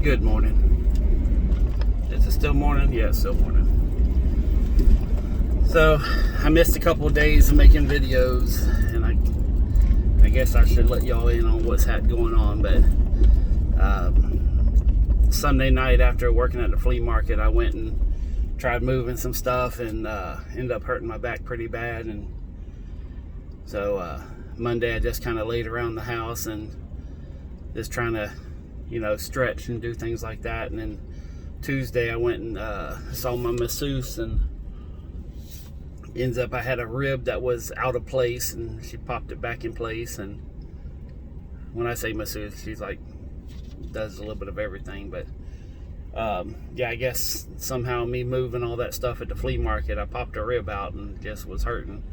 Good morning. Is it still morning? Yeah, it's still morning. So, I missed a couple of days of making videos, and I guess I should let y'all in on what's going on, but Sunday night after working at the flea market, I went and tried moving some stuff and ended up hurting my back pretty bad, and so Monday I just kind of laid around the house and just trying to stretch and do things like that. And then Tuesday I went and saw my masseuse, and ends up I had a rib that was out of place, and she popped it back in place. And when I say masseuse, she's like does a little bit of everything, but yeah, I guess somehow me moving all that stuff at the flea market, I popped a rib out and just was hurting.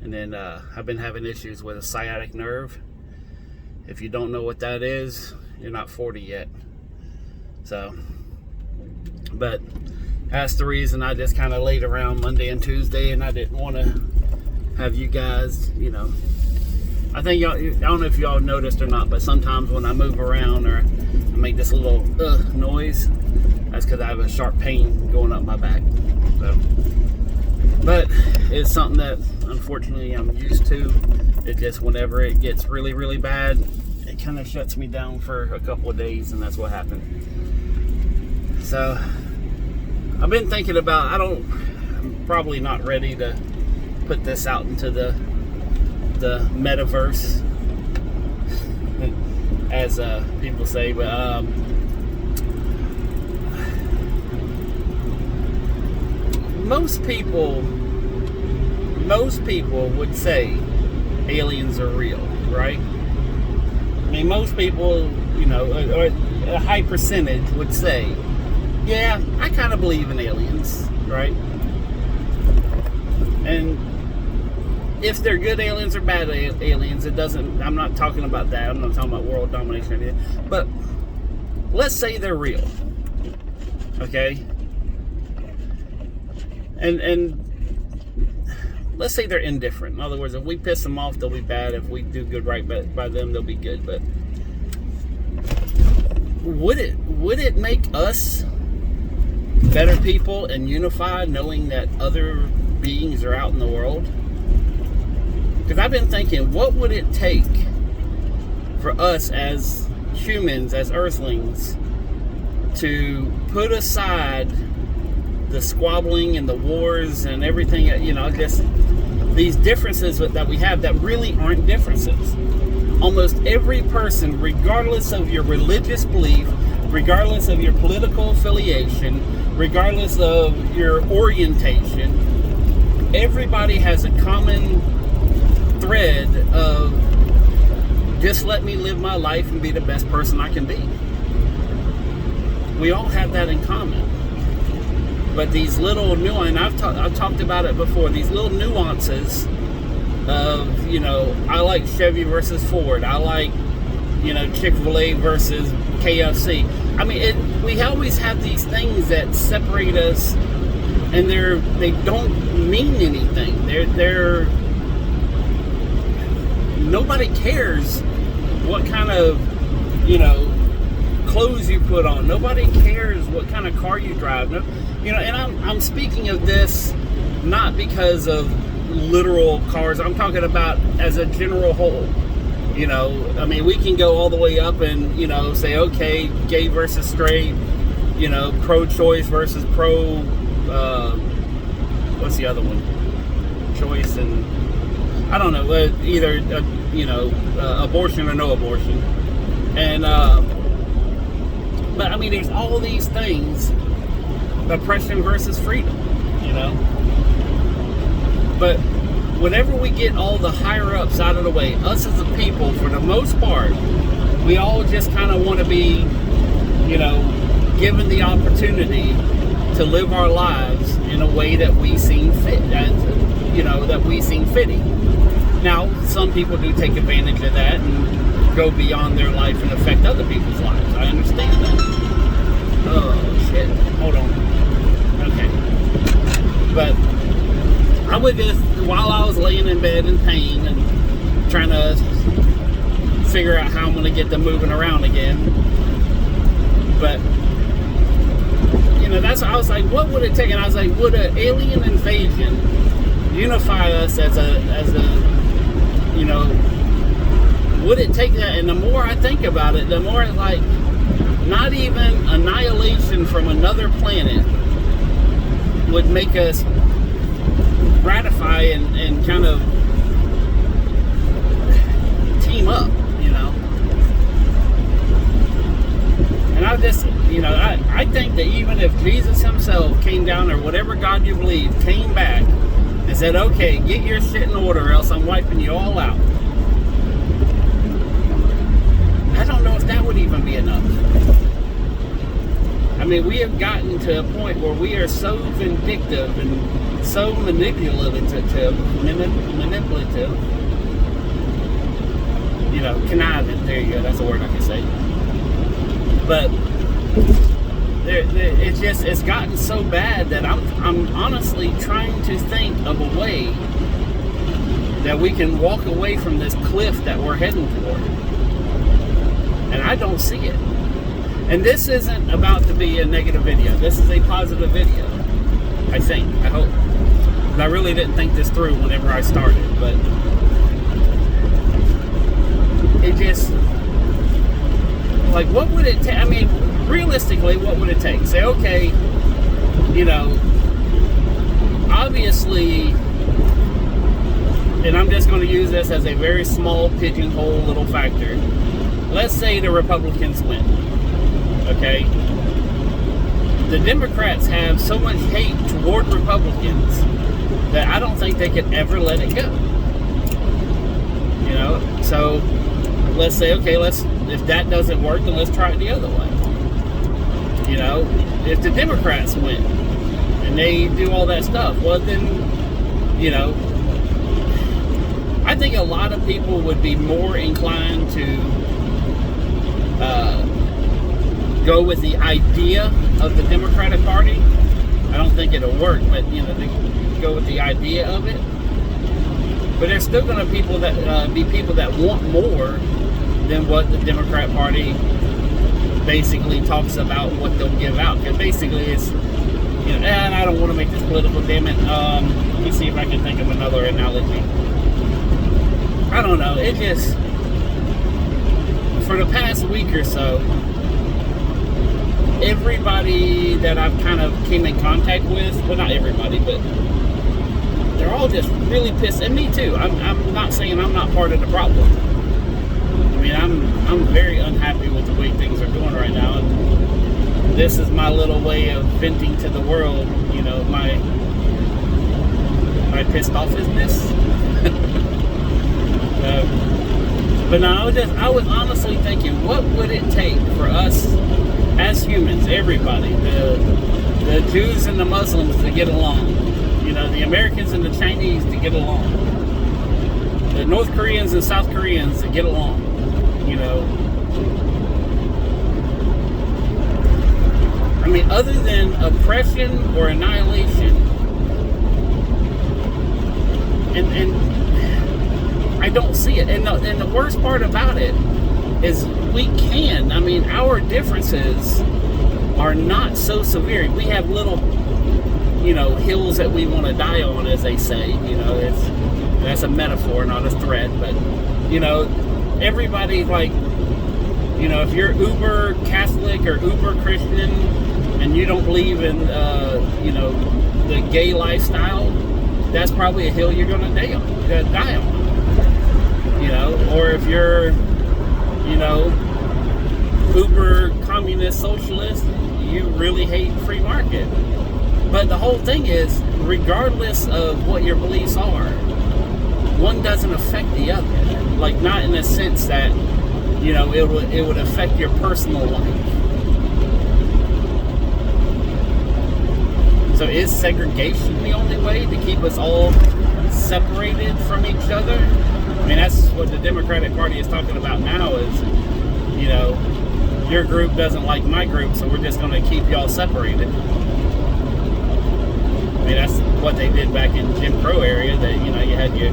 And then I've been having issues with a sciatic nerve. If you don't know what that is, you're not 40 yet. So, but that's the reason I just kind of laid around Monday and Tuesday, and I didn't want to have you guys, I think y'all, I don't know if y'all noticed or not, but sometimes when I move around or I make this little noise, that's because I have a sharp pain going up my back. So, but it's something that unfortunately I'm used to. It just, whenever it gets really, really bad, it kind of shuts me down for a couple of days, and that's what happened. So I've been thinking about, I'm probably not ready to put this out into the metaverse, as people say, but most people would say aliens are real, right? I mean, most people, or a high percentage would say, yeah, I kind of believe in aliens, right? And if they're good aliens or bad aliens, it doesn't, I'm not talking about that. I'm not talking about world domination or anything. But let's say they're real, okay? And let's say they're indifferent. In other words, if we piss them off, they'll be bad. If we do good right by them, they'll be good. But would it make us better people and unified, knowing that other beings are out in the world? Because I've been thinking, what would it take for us as humans, as earthlings, to put aside the squabbling and the wars and everything, just these differences that we have that really aren't differences. Almost every person, regardless of your religious belief, regardless of your political affiliation, regardless of your orientation, everybody has a common thread of just let me live my life and be the best person I can be. We all have that in common. But these little nuances, I've talked about it before, these little nuances of, I like Chevy versus Ford. I like, Chick-fil-A versus KFC. I mean, we always have these things that separate us, and they don't mean anything. They're nobody cares what kind of, clothes you put on. Nobody cares what kind of car you drive. And I'm speaking of this not because of literal cars. I'm talking about as a general whole. I mean, we can go all the way up and, say, okay, gay versus straight, pro-choice versus what's the other one? Choice and, I don't know, either, abortion or no abortion. And, but I mean, there's all these things, oppression versus freedom, But whenever we get all the higher ups out of the way, us as a people, for the most part, we all just kind of want to be, given the opportunity to live our lives in a way that we seem fit, that we seem fitting. Now, some people do take advantage of that and go beyond their life and affect other people's lives. I understand that. Oh, shit. Hold on. Okay. But I would just, while I was laying in bed in pain and trying to figure out how I'm going to get them moving around again, but I was like, what would it take? And I was like, would an alien invasion unify us as a, you know, would it take that? And the more I think about it, the more it's like, not even annihilation from another planet would make us ratify and kind of team up, you know. And I just, you know, I think that even if Jesus himself came down, or whatever God you believe, came back and said, okay, get your shit in order or else I'm wiping you all out, I don't know if that would even be enough. I mean, we have gotten to a point where we are so vindictive and so manipulative, you know, conniving, there you go, that's a word I can say. But it's gotten so bad that I'm honestly trying to think of a way that we can walk away from this cliff that we're heading toward. And I don't see it. And this isn't about to be a negative video. This is a positive video. I think. I hope. But I really didn't think this through whenever I started. But it just, like, what would it take? I mean, realistically, what would it take? Say, okay, you know, obviously, and I'm just going to use this as a very small pigeonhole little factor. Let's say the Republicans win. Okay? The Democrats have so much hate toward Republicans that I don't think they could ever let it go. You know? So, let's say, okay, if that doesn't work, then let's try it the other way. You know? If the Democrats win and they do all that stuff, well then, you know, I think a lot of people would be more inclined to go with the idea of the Democratic Party. I don't think it'll work, but, you know, they go with the idea of it. But there's still going to be people that want more than what the Democrat Party basically talks about, what they'll give out. Because basically it's, you know, and I don't want to make this political, damn it. Let me see if I can think of another analogy. I don't know. It just, for the past week or so, everybody that I've kind of came in contact with, well, not everybody, but they're all just really pissed, and me too. I'm not saying I'm not part of the problem. I mean, I'm very unhappy with the way things are going right now, and this is my little way of venting to the world, you know, my pissed offness. But no, I was honestly thinking, what would it take for us as humans, everybody, the Jews and the Muslims to get along, you know, the Americans and the Chinese to get along, the North Koreans and South Koreans to get along, you know. I mean, other than oppression or annihilation, and I don't see it. And the worst part about it is we can. I mean, our differences are not so severe. We have little, you know, hills that we want to die on, as they say. You know, that's a metaphor, not a threat. But, you know, everybody, like, you know, if you're uber Catholic or uber Christian and you don't believe in, you know, the gay lifestyle, that's probably a hill you're going to die on. You know, or if you're, you know, uber communist socialist, you really hate free market. But the whole thing is, regardless of what your beliefs are, one doesn't affect the other. Like, not in a sense that, you know, it would affect your personal life. So is segregation the only way to keep us all separated from each other? I mean, that's what the Democratic Party is talking about now is, you know, your group doesn't like my group, so we're just going to keep y'all separated. I mean, that's what they did back in Jim Crow area, that, you know, you had your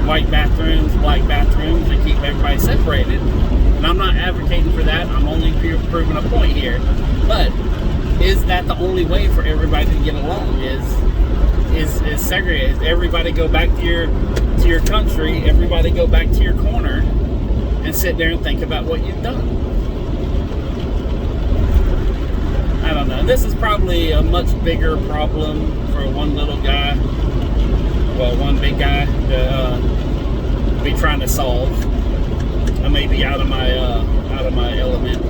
white bathrooms, black bathrooms, to keep everybody separated. And I'm not advocating for that. I'm only proving a point here. But is that the only way for everybody to get along? Is segregate? Is everybody go back to your country? Everybody go back to your corner and sit there and think about what you've done? I don't know. This is probably a much bigger problem for one little guy, well, one big guy to be trying to solve. I may be out of my element,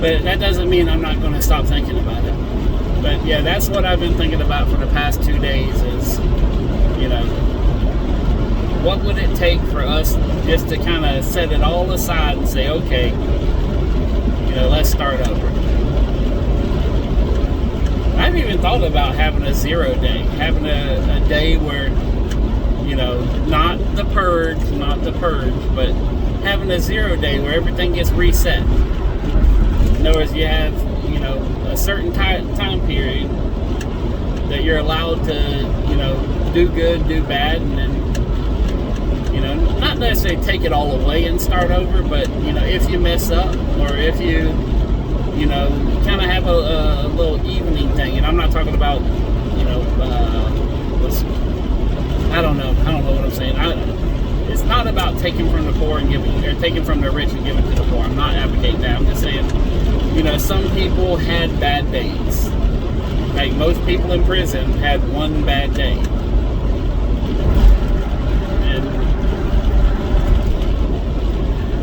but that doesn't mean I'm not going to stop thinking about it. But yeah, that's what I've been thinking about for the past 2 days is, you know, what would it take for us just to kind of set it all aside and say, okay, you know, let's start over. I've even thought about having a 0 day, having a day where, you know, not the purge, but having a 0 day where everything gets reset. In other words, you have, you know, a certain time period that you're allowed to, you know, do good, do bad, and then, you know, not necessarily take it all away and start over, but, you know, if you mess up or if you know, kind of have a little evening thing. And I'm not talking about, you know, I don't know what I'm saying. It's not about taking from the poor and giving, or taking from the rich and giving to the poor. I'm not advocating that. I'm just saying, you know, some people had bad days. Like most people in prison had one bad day. And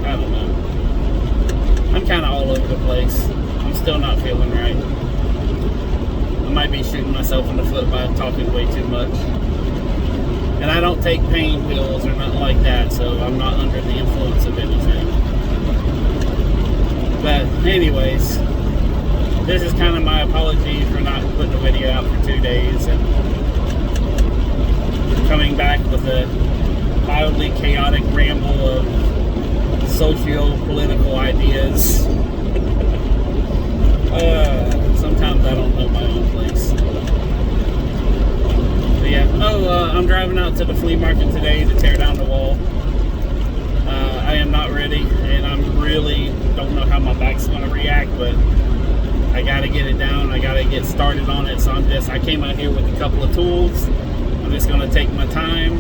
I don't know. I'm kind of all over the place. I'm still not feeling right. I might be shooting myself in the foot by talking way too much. And I don't take pain pills or nothing like that, so I'm not under the influence of anything. But anyways, this is kind of my apology for not putting a video out for 2 days and coming back with a mildly chaotic ramble of socio-political ideas. Sometimes I don't know my own place. But yeah. I'm driving out to the flea market today to tear down the wall. I am not ready, and I'm really don't know how my back's going to react, but I got to get it down. I got to get started on it. So I came out here with a couple of tools. I'm just going to take my time.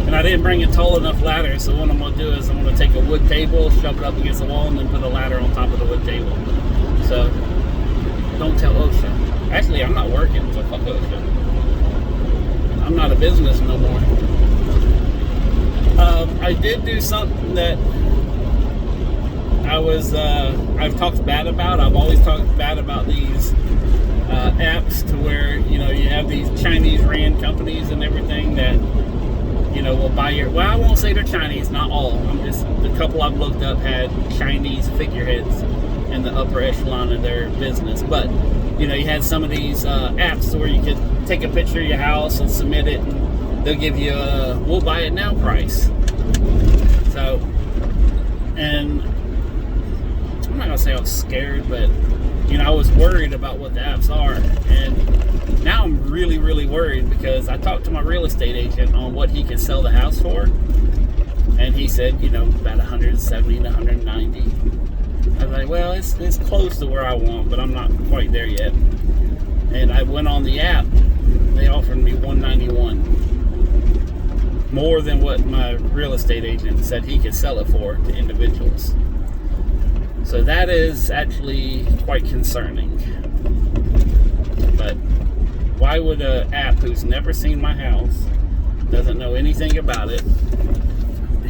And I didn't bring a tall enough ladder, so what I'm going to do is I'm going to take a wood table, shove it up against the wall, and then put a ladder on top of the wood table. So, don't tell OSHA. Actually, I'm not working, so fuck OSHA. I'm not a business no more. I did do something that I've talked bad about. I've always talked bad about these apps to where, you know, you have these Chinese ran companies and everything that, you know, will buy your, well, I won't say they're Chinese, not all. I'm just, the couple I've looked up had Chinese figureheads in the upper echelon of their business. But, you know, you had some of these apps where you could take a picture of your house and submit it, and they'll give you a we'll buy it now price. So, and I'm not gonna say I was scared, but, you know, I was worried about what the apps are. And now I'm really, really worried because I talked to my real estate agent on what he can sell the house for. And he said, you know, about 170 to 190. I was like, well, it's close to where I want, but I'm not quite there yet. And I went on the app. They offered me 191. More than what my real estate agent said he could sell it for to individuals. So that is actually quite concerning. But why would an app who's never seen my house, doesn't know anything about it,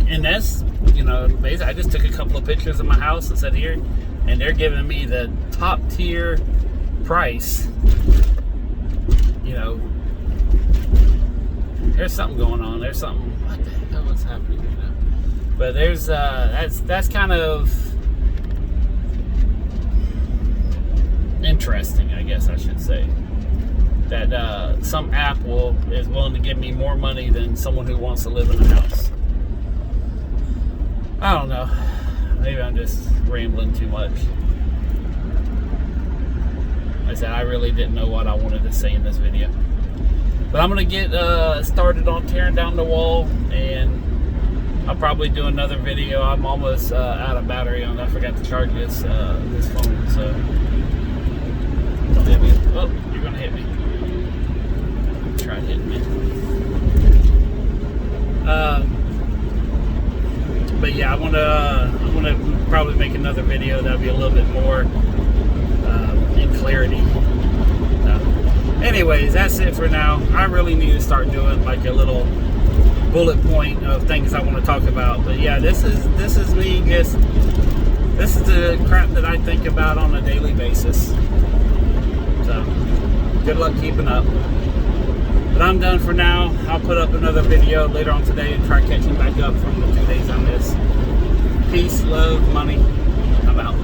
and that's, you know, basically I just took a couple of pictures of my house and said here, and they're giving me the top tier price. You know, there's something going on. There's something. What the hell is happening right now? But there's that's kind of interesting, I guess I should say. That some app is willing to give me more money than someone who wants to live in a house. I don't know. Maybe I'm just rambling too much. Like I said, I really didn't know what I wanted to say in this video. But I'm going to get started on tearing down the wall and I'll probably do another video. I'm almost out of battery on. I forgot to charge this phone, so don't hit me. Oh, you're gonna hit me. Try hitting me. But yeah, I want to probably make another video that'll be a little bit more in clarity. Anyways, that's it for now. I really need to start doing like a little bullet point of things I want to talk about. But yeah, this is me. This is the crap that I think about on a daily basis. So good luck keeping up. But I'm done for now. I'll put up another video later on today and try catching back up from the 2 days I missed. Peace, love, money. I'm out.